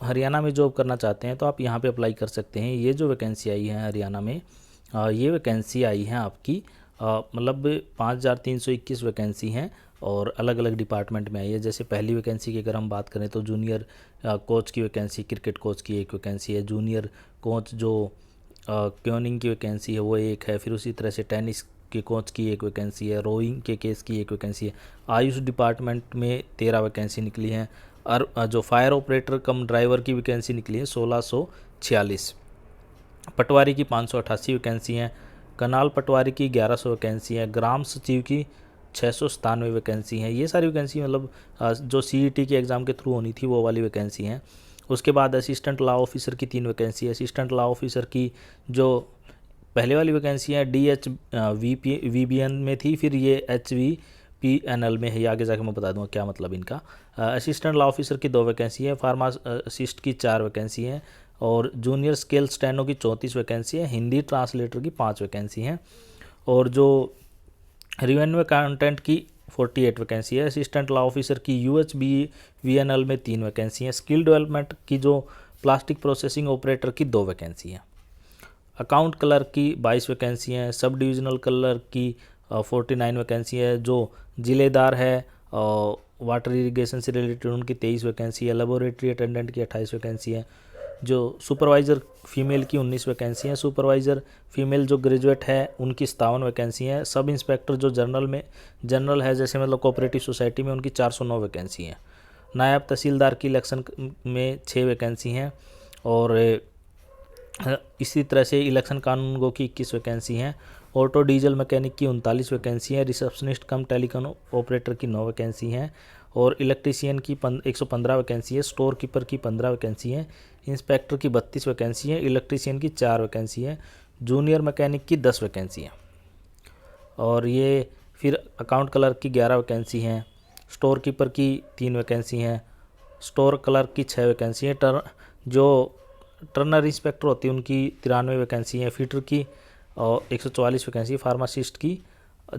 हरियाणा में जॉब करना चाहते हैं तो आप यहाँ पे अप्लाई कर सकते हैं। ये जो वैकेंसी आई है हरियाणा में, ये वैकेंसी आई है आपकी मतलब 5321 वैकेंसी हैं और अलग अलग डिपार्टमेंट में आई है। जैसे पहली वैकेंसी की अगर हम बात करें तो जूनियर कोच की वैकेंसी, क्रिकेट कोच की एक वैकेंसी है, जूनियर कोच जो क्योनिंग की वैकेंसी है वो एक है, फिर उसी तरह से टेनिस के कोच की एक वैकेंसी है, रोइंग के केस की एक वैकेंसी है। आयुष डिपार्टमेंट में 13 वैकेंसी निकली हैं और जो फायर ऑपरेटर कम ड्राइवर की वैकेंसी निकली है 1646। पटवारी की 588 वैकेंसी हैं, कनाल पटवारी की 1100 वैकेंसी है, ग्राम सचिव की 697 वैकेंसी हैं। ये सारी वैकेंसी मतलब जो सीईटी के एग्ज़ाम के थ्रू होनी थी वो वाली वैकेंसी हैं। उसके बाद असिस्टेंट लॉ ऑफिसर की 3 वैकेंसी है। असिस्टेंट लॉ ऑफिसर की जो पहले वाली वैकेंसी है DH VBN में थी, फिर ये HVPNL में है। ये आगे जाके मैं बता दूंगा क्या मतलब इनका। असिस्टेंट लॉ ऑफिसर की 2 वैकेंसी है, फार्मासिस्ट की 4 वैकेंसी हैं और जूनियर स्केल स्टेनो की 34 वैकेंसी है, हिंदी ट्रांसलेटर की 5 वैकेंसी हैं और जो रेवेन्यू अकाउंटेंट की 48 वैकेंसी है। असिस्टेंट लॉ ऑफिसर की UHBVNL में 3 वैकेंसी हैं। स्किल डेवलपमेंट की जो प्लास्टिक प्रोसेसिंग ऑपरेटर की 2 वैकेंसी हैं। अकाउंट क्लर्क की 22 वैकेंसी हैं। सब डिविजनल क्लर्क की 49 वैकेंसी है। जो जिलेदार है वाटर इरिगेशन से रिलेटेड उनकी 23 वैकेंसी है। लेबोरेटरी अटेंडेंट की 28 वैकेंसी है। जो सुपरवाइज़र फीमेल की 19 वैकेंसी हैं। सुपरवाइज़र फीमेल जो ग्रेजुएट है उनकी 57 वैकेंसी हैं। सब इंस्पेक्टर जो जनरल है जैसे मतलब कोऑपरेटिव सोसाइटी में उनकी 409 वैकेंसी हैं। नायब तहसीलदार की इलेक्शन में 6 वैकेंसी हैं और इसी तरह से इलेक्शन कानूनगो की 21 वैकेंसी हैं। ऑटो डीजल मैकेनिक की 39 वैकेंसी हैं। रिसेप्शनिस्ट कम टेलीकॉम ऑपरेटर की 9 वैकेंसी हैं और इलेक्ट्रीशियन की 115 वैकेंसी है। स्टोर कीपर की 15 वैकेंसी है। इंस्पेक्टर की 32 वैकेंसी है। इलेक्ट्रीशियन की 4 वैकेंसी है। जूनियर मैकेनिक की 10 वैकेंसी है और ये फिर अकाउंट क्लर्क की 11 वैकेंसी हैं। स्टोर कीपर की 3 वैकेंसी हैं। स्टोर क्लर्क की 6 वैकेंसी है। जो टर्नर इंस्पेक्टर होती है उनकी 93 वैकेंसी है। फीटर की 144 वैकेंसी। फार्मासिस्ट की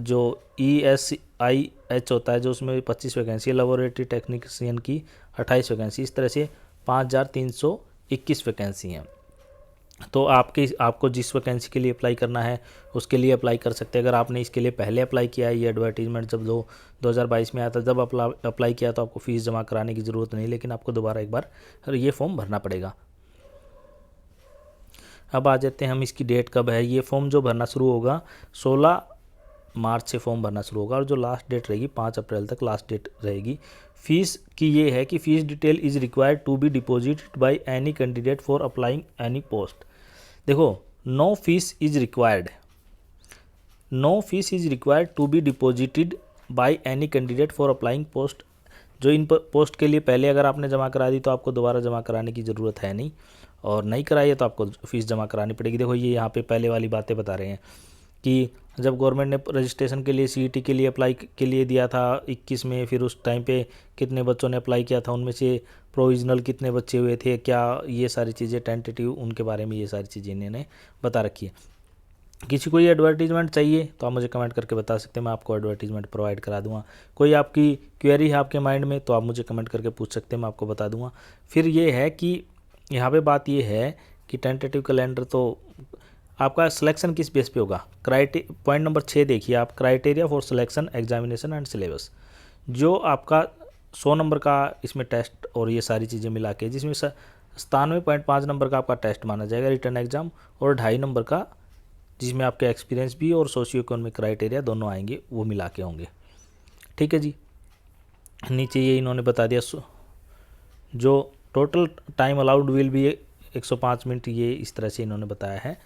जो ESIH होता है जो उसमें 25 वैकेंसी है। लेबोरेटरी टेक्नीशियन की 28 वैकेंसी। इस तरह से 5321 वैकेंसी हैं। तो आपको जिस वैकेंसी के लिए अप्लाई करना है उसके लिए अप्लाई कर सकते हैं। अगर आपने इसके लिए पहले अप्लाई किया है, ये एडवर्टीजमेंट जब 2022 में आया था जब अप्लाई किया तो आपको फ़ीस जमा कराने की ज़रूरत नहीं, लेकिन आपको दोबारा एक बार ये फॉर्म भरना पड़ेगा। अब आ जाते हैं हम इसकी डेट कब है। ये फॉर्म जो भरना शुरू होगा 16 मार्च से फॉर्म भरना शुरू होगा और जो लास्ट डेट रहेगी 5 अप्रैल तक लास्ट डेट रहेगी। फीस की ये है कि fees detail is required to be deposited by any candidate for applying any post. देखो, no fees is required, no fees is required to be deposited by any candidate for applying post. जो इन post के लिए पहले अगर आपने जमा करा दी तो आपको दोबारा जमा कराने की ज़रूरत है नहीं, और नहीं कराई है तो आपको फ़ीस जमा करानी पड़ेगी। देखो ये यहाँ पे पहले वाली बातें बता रहे हैं कि जब गवर्नमेंट ने रजिस्ट्रेशन के लिए CET के लिए अप्लाई के लिए दिया था 21 में, फिर उस टाइम पे कितने बच्चों ने अप्लाई किया था, उनमें से प्रोविजनल कितने बच्चे हुए थे, क्या ये सारी चीज़ें टेंटेटिव उनके बारे में ये सारी चीज़ें इन्होंने बता रखी है। किसी को ये एडवर्टीजमेंट चाहिए तो आप मुझे कमेंट करके बता सकते हैं, मैं आपको एडवर्टीजमेंट प्रोवाइड करा दूंगा। कोई आपकी क्वेरी है आपके माइंड में तो आप मुझे कमेंट करके पूछ सकते हैं, मैं आपको बता दूंगा। फिर ये है कि यहाँ पे बात ये है कि टेंटेटिव कैलेंडर तो आपका सिलेक्शन किस बेस पे होगा। पॉइंट नंबर 6 देखिए आप, criteria for selection examination and syllabus. जो आपका 100 नंबर का इसमें टेस्ट और ये सारी चीज़ें मिला के जिसमें 97.5 नंबर का आपका टेस्ट माना जाएगा रिटर्न एग्जाम, और 2.5 नंबर का जिसमें आपका एक्सपीरियंस भी और सोशियो इकोनॉमिक क्राइटेरिया दोनों आएंगे, वो मिला के होंगे। ठीक है जी, नीचे ये इन्होंने बता दिया। जो टोटल टाइम अलाउड विल भी 105 मिनट, ये इस तरह से इन्होंने बताया है।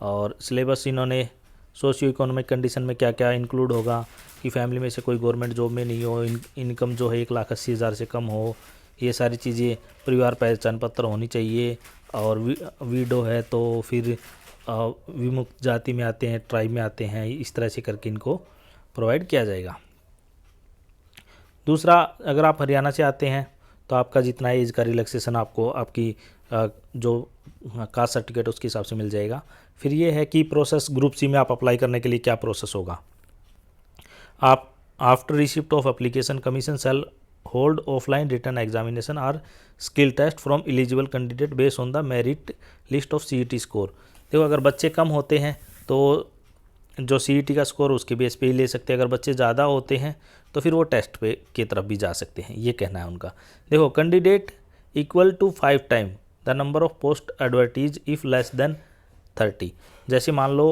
और सिलेबस इन्होंने सोशियो इकोनॉमिक कंडीशन में क्या क्या इंक्लूड होगा कि फैमिली में से कोई गवर्नमेंट जॉब में नहीं हो, इनकम जो है 1,80,000 से कम हो, ये सारी चीज़ें, परिवार पहचान पत्र होनी चाहिए, और वीडो है तो फिर विमुक्त जाति में आते हैं, ट्राइब में आते हैं, इस तरह से करके इनको प्रोवाइड किया जाएगा। दूसरा, अगर आप हरियाणा से आते हैं तो आपका जितना एज का रिलैक्सेशन आपको आपकी जो कास्ट सर्टिफिकेट उसके हिसाब से मिल जाएगा। फिर ये है कि प्रोसेस ग्रुप C में आप अप्लाई करने के लिए क्या प्रोसेस होगा। आप after receipt of application commission cell hold offline written examination or skill test from eligible candidate based on the merit list of CET score। देखो अगर बच्चे कम होते हैं तो जो CET का स्कोर उसके बेस पे ही ले सकते हैं, अगर बच्चे ज़्यादा होते हैं तो फिर वो टेस्ट पे की तरफ भी जा सकते हैं, ये कहना है उनका। देखो candidate equal to 5 time the number of post advertised if less than 30। जैसे मान लो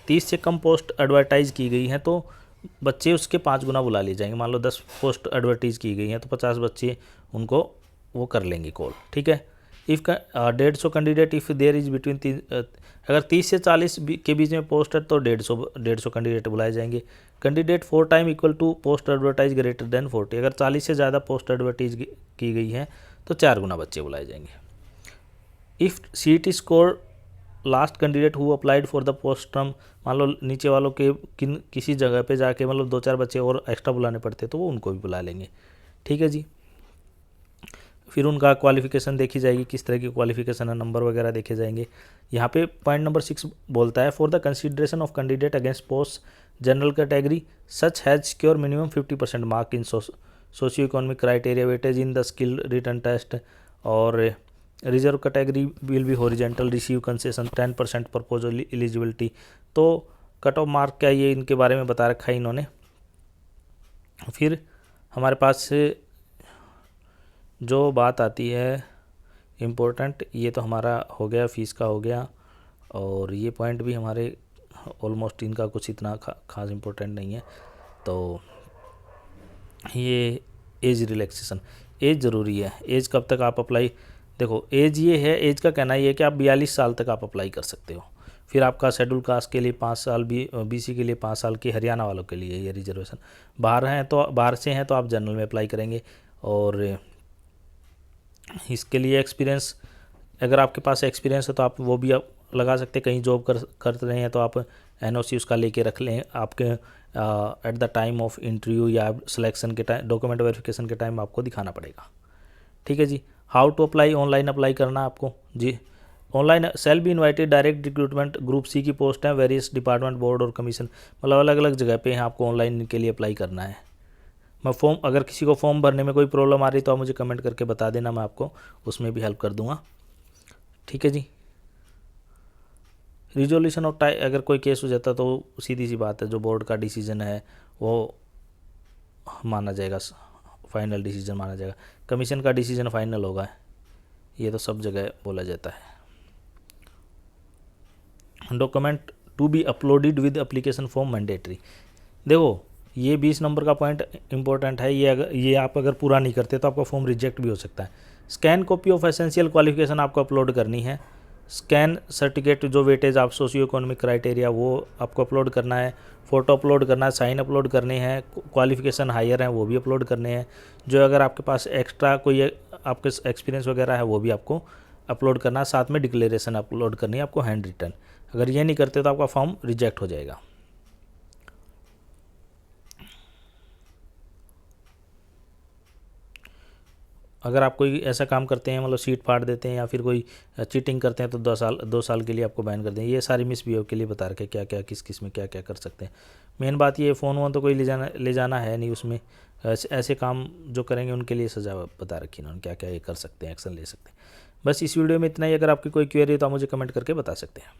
30 से कम पोस्ट एडवर्टाइज की गई हैं तो बच्चे उसके 5 गुना बुला लिए जाएंगे। मान लो 10 पोस्ट एडवर्टाइज की गई हैं तो 50 बच्चे उनको वो कर लेंगे कॉल, ठीक है। If 150 candidate if there is between अगर 30 से 40 के बीच में पोस्ट है तो 150 कैंडिडेट बुलाए जाएंगे। Candidate 4 time equal to post advertise greater than 40, अगर 40 से ज़्यादा पोस्ट एडवर्टाइज की गई है तो 4 गुना बच्चे बुलाए जाएंगे। If CET score last candidate who applied for the post term, मान लो नीचे वालों के किसी जगह पे जाके मतलब 2-4 बच्चे और एक्स्ट्रा बुलाने पड़ते तो वो उनको भी बुला लेंगे, ठीक है जी। फिर उनका क्वालिफिकेशन देखी जाएगी, किस तरह की क्वालिफिकेशन है, नंबर वगैरह देखे जाएंगे। यहाँ पे पॉइंट नंबर 6 बोलता है for the consideration of candidate against post general category such has secure minimum 50% mark in socio economic criteria weightage in the skill written test, और reserve category will be horizontal receive concession 10% proposal eligibility. तो cut off mark क्या ये इनके बारे में बता रखा है इन्होंने। फिर हमारे पास जो बात आती है इम्पोर्टेंट, ये तो हमारा हो गया, फीस का हो गया, और ये पॉइंट भी हमारे ऑलमोस्ट इनका कुछ इतना खास इम्पोर्टेंट नहीं है। तो ये एज रिलैक्सेशन, एज ज़रूरी है। एज कब तक आप अप्लाई, देखो एज ये है, एज का कहना ये है कि आप 42 साल तक आप अप्लाई कर सकते हो। फिर आपका शेड्यूल कास्ट के लिए 5 साल, BC के लिए 5 साल की, हरियाणा वालों के लिए ये रिजर्वेशन। बाहर से हैं तो आप जनरल में अप्लाई करेंगे। और इसके लिए एक्सपीरियंस, अगर आपके पास एक्सपीरियंस है तो आप वो भी आप लगा सकते हैं। कहीं जॉब कर रहे हैं तो आप NOC उसका लेके रख लें आपके at the time of interview या सिलेक्शन के टाइम, डॉक्यूमेंट वेरिफिकेशन के टाइम आपको दिखाना पड़ेगा, ठीक है जी। How to apply, online apply करना है आपको जी। Online shall be invited direct recruitment, group C की पोस्ट है, वेरियस डिपार्टमेंट बोर्ड और कमीशन, मतलब अलग अलग जगह पे हैं, आपको ऑनलाइन के लिए अप्लाई करना है। मैं फॉर्म, अगर किसी को फॉर्म भरने में कोई प्रॉब्लम आ रही तो आप मुझे कमेंट करके बता देना, मैं आपको उसमें भी हेल्प कर दूंगा, ठीक है जी। रिजोल्यूशन ऑफ टाई, अगर कोई केस हो जाता तो सीधी सी बात है, जो बोर्ड का डिसीजन है वो माना जाएगा, फाइनल डिसीजन माना जाएगा। कमीशन का डिसीजन फाइनल होगा, ये तो सब जगह बोला जाता है। Document to be uploaded with application form mandatory, देखो ये 20 नंबर का पॉइंट इंपॉर्टेंट है। ये आप अगर पूरा नहीं करते तो आपका फॉर्म रिजेक्ट भी हो सकता है। Scan copy of essential qualification आपको अपलोड करनी है। स्कैन सर्टिफिकेट जो वेटेज आप सोशियो इकोनॉमिक क्राइटेरिया वो आपको अपलोड करना है। फ़ोटो अपलोड करना है, साइन अपलोड करने हैं, क्वालिफिकेशन हायर हैं वो भी अपलोड करने हैं। जो अगर आपके पास एक्स्ट्रा कोई आपके एक्सपीरियंस वगैरह है वो भी आपको अपलोड करना है। साथ में डिक्लेरेशन अपलोड करनी है आपको हैंड रिटन। अगर ये नहीं करते तो आपका फॉर्म रिजेक्ट हो जाएगा। अगर आप कोई ऐसा काम करते हैं, मतलब सीट फाड़ देते हैं या फिर कोई चीटिंग करते हैं तो 2 साल के लिए आपको बैन कर दें। ये सारी मिसबिहेव के लिए बता रखे क्या क्या किस में क्या क्या कर सकते हैं। मेन बात ये, फ़ोन वोन तो कोई ले जाना है नहीं उसमें। ऐसे काम जो करेंगे उनके लिए सज़ा बता रखी इन्होंने, क्या क्या ये कर सकते हैं, एक्शन ले सकते हैं। बस इस वीडियो में इतना ही। अगर आपकी कोई क्वेरी है तो आप मुझे कमेंट करके बता सकते हैं।